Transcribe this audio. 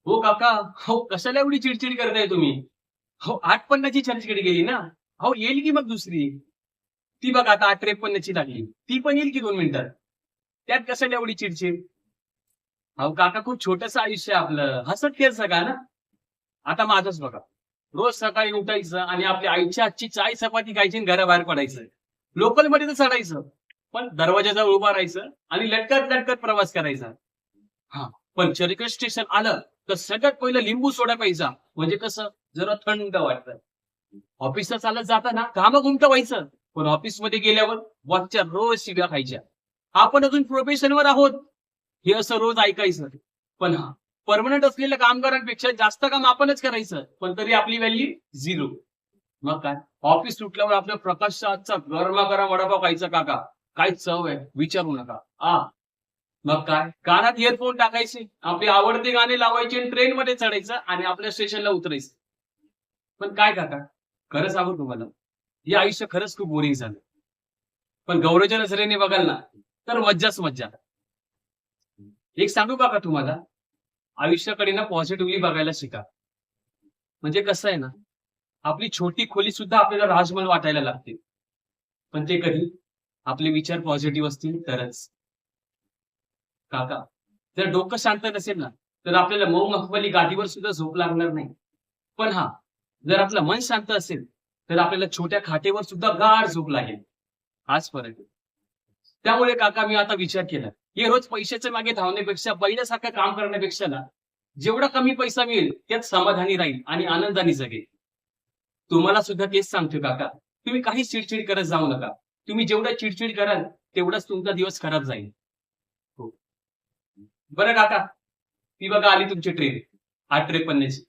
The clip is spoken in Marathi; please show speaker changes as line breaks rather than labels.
हो काका. हो कशाला एवढी चिडचिड करताय तुम्ही? हो 8:50ची चर्चगेट गेली ना. हो येईल की मग दुसरी. ती बघा आता 8:53ची लागली. ती पण येईल की 2 मिनिटात. त्यात कशाला एवढी चिडचिड? अहो काका खूप छोटंसं आयुष्य आहे आपलं. हसत खेळत जगा ना. आता माझंच बघा. रोज सकाळी उठायचं आणि आपल्या आईच्या हातची चाय चपाती खायची आणि घराबाहेर पडायचं. लोकलमध्ये तर चढायचं. पण दरवाजाजवळ उभं राहायचं आणि लटकत-लटकत प्रवास करायचा. हां. पण चर्चगेट स्टेशन आलं, तर सगळ्यात पहिलं लिंबू सोडा प्यायचा. म्हणजे कसं जरा थंड वाटतं. ऑफिसला चालत जाताना घामाघुमट व्हायचं. पण ऑफिसमध्ये गेल्यावर बॉसच्या रोज शिव्या खायच्या. आपण अजून प्रोबेशनवर आहोत. हे असं रोज ऐकायचं. पण हां, पर्मनंट असलेल्या कामगारांपेक्षा जास्त काम आपणच करायचं. पण तरी आपली व्हॅल्यू 0. मग काय? ऑफिस सुटल्यावर आपल्या प्रकाशचा हातचा गरमागरम वडापाव खायचा काका. काय चव आहे, विचारू नका. मग काय? कानात इयरफोन टाकायचे, आपले आवडते गाणे लावायचे आणि ट्रेनमध्ये चढायचं आणि आपल्या स्टेशनला उतरायचं. पण काय काका, खरं सांगू तुम्हाला, हे आयुष्य खरंच खूप बोरिंग झालं. पण गौरवच्या नजरेने बघाल ना, तर मज्जाच मज्जा. एक सांगू का तुम्हाला? आयुष्याकडे ना पॉझिटिव्हली बघायला शिका. म्हणजे कसं आहे ना, आपली छोटी खोली सुद्धा आपल्याला राजमहल वाटायला लागते. पण ते कधी आपले विचार पॉझिटिव्ह असतील तरच. काका, जर डोकं शांत नसेल ना, तर आपल्याला मऊ मखमली गादीवर सुद्धा झोप लागणार नाही. पण हां, जर आपलं मन शांत असेल, तर आपल्याला छोट्या खाटेवर सुद्धा गाढ झोप लागेल. हाच फरक आहे. त्यामुळे काका मी आता विचार केला, की रोज पैशाच्या मागे धावण्यापेक्षा पहिल्यासारखं काम करण्यापेक्षा ना, जेवढा कमी पैसा मिळेल, त्यात समाधानी राहील आणि आनंदाने जगेल. तुम्हाला सुद्धा तेच सांगतोय काका. तुम्ही काहीच चिडचिड करत जाऊ नका. तुम्ही जेवढं चिडचिड कराल, तेवढाच तुमचा दिवस खराब जाईल. हो. बरं काका, ती बघा आली तुमची ट्रेन 8:53ची.